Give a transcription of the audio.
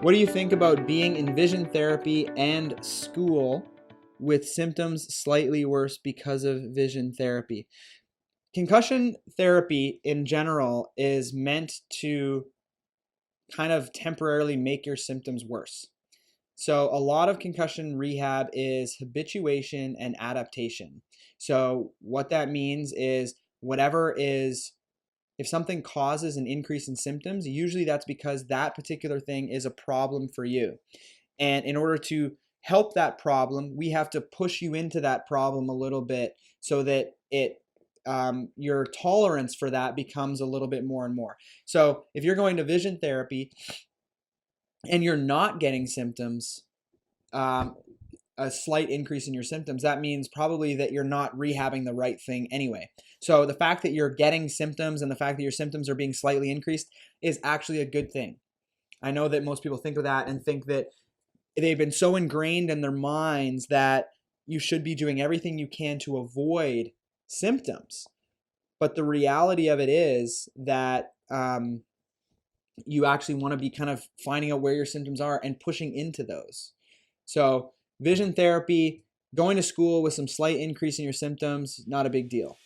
What do you think about being in vision therapy and school with symptoms slightly worse because of vision therapy? Concussion therapy in general is meant to kind of temporarily make your symptoms worse. So, a lot of concussion rehab is habituation and adaptation. So, what that means is whatever is if something causes an increase in symptoms, usually that's because that particular thing is a problem for you. And in order to help that problem, we have to push you into that problem a little bit so that your tolerance for that becomes a little bit more and more. So if you're going to vision therapy and you're not getting symptoms, um, a slight increase in your symptoms, that means probably that you're not rehabbing the right thing anyway. So the fact that you're getting symptoms and the fact that your symptoms are being slightly increased is actually a good thing. I know that most people think of that and think that they've been so ingrained in their minds that you should be doing everything you can to avoid symptoms. But the reality of it is that you actually want to be kind of finding out where your symptoms are and pushing into those. So, vision therapy, going to school with some slight increase in your symptoms, not a big deal.